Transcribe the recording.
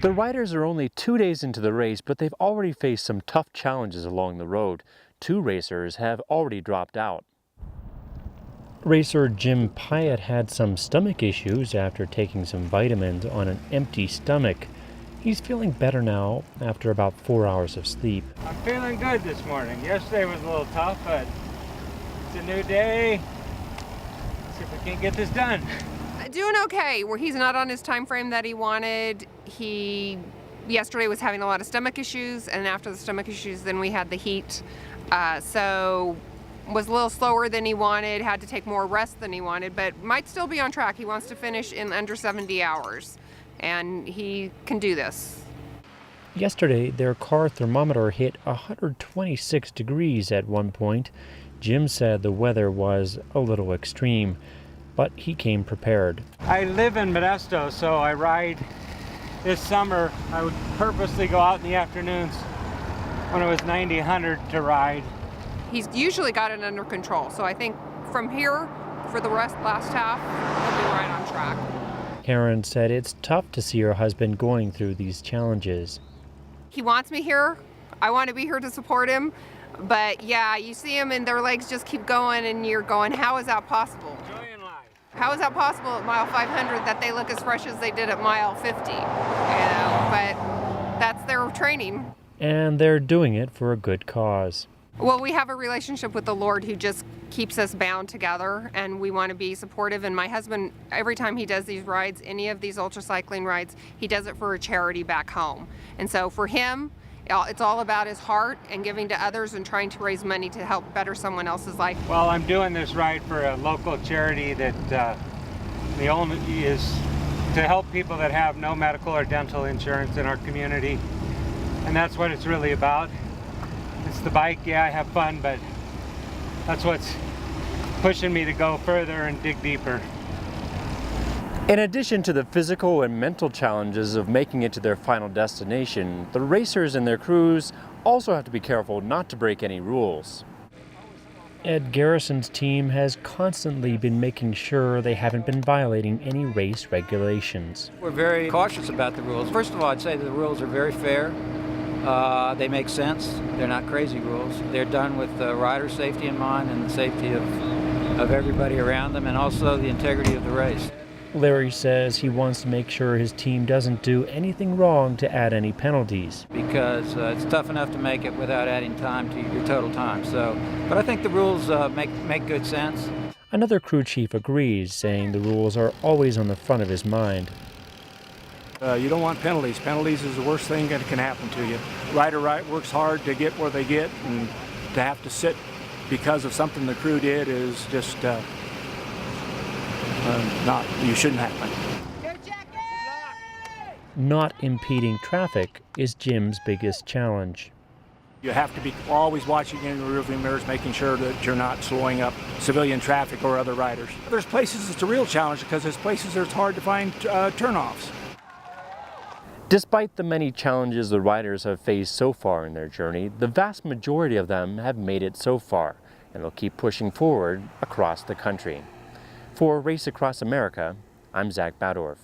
The riders are only 2 days into the race, but they've already faced some tough challenges along the road. 2 racers have already dropped out. Racer Jim Pyatt had some stomach issues after taking some vitamins on an empty stomach. He's feeling better now after about 4 hours of sleep. I'm feeling good this morning. Yesterday was a little tough, but it's a new day. Let's see if we can't get this done. Doing okay. Where he's not on his time frame that he wanted. He yesterday was having a lot of stomach issues, and after the stomach issues, then we had the heat. So was a little slower than he wanted, had to take more rest than he wanted, but might still be on track. He wants to finish in under 70 hours, and he can do this. Yesterday, their car thermometer hit 126 degrees at one point. Jim said the weather was a little extreme, but he came prepared. I live in Modesto, so I ride this summer. I would purposely go out in the afternoons when it was 90, 100 to ride. He's usually got it under control, so I think from here, for the last half, he'll be right on track. Karen said it's tough to see her husband going through these challenges. He wants me here. I want to be here to support him. But yeah, you see him and their legs just keep going and you're going, how is that possible? Joy in life. How is that possible at mile 500 that they look as fresh as they did at mile 50? But that's their training. And they're doing it for a good cause. Well, we have a relationship with the Lord who just keeps us bound together, and we want to be supportive. And my husband, every time he does these rides, any of these ultracycling rides, he does it for a charity back home. And so for him, it's all about his heart and giving to others and trying to raise money to help better someone else's life. Well, I'm doing this ride for a local charity that the only is to help people that have no medical or dental insurance in our community. And that's what it's really about. It's the bike, yeah, I have fun, but that's what's pushing me to go further and dig deeper. In addition to the physical and mental challenges of making it to their final destination, the racers and their crews also have to be careful not to break any rules. Ed Garrison's team has constantly been making sure they haven't been violating any race regulations. We're very cautious about the rules. First of all, I'd say that the rules are very fair. They make sense. They're not crazy rules. They're done with rider safety in mind and the safety of everybody around them, and also the integrity of the race. Larry says he wants to make sure his team doesn't do anything wrong to add any penalties. Because it's tough enough to make it without adding time to your total time. But I think the rules make good sense. Another crew chief agrees, saying the rules are always on the front of his mind. You don't want penalties. Penalties is the worst thing that can happen to you. Rider works hard to get where they get, and to have to sit because of something the crew did is just you shouldn't happen. Not impeding traffic is Jim's biggest challenge. You have to be always watching in the rearview mirrors, making sure that you're not slowing up civilian traffic or other riders. There's places it's a real challenge because there's places where it's hard to find turnoffs. Despite the many challenges the riders have faced so far in their journey, the vast majority of them have made it so far, and they'll keep pushing forward across the country. For Race Across America, I'm Zach Badorf.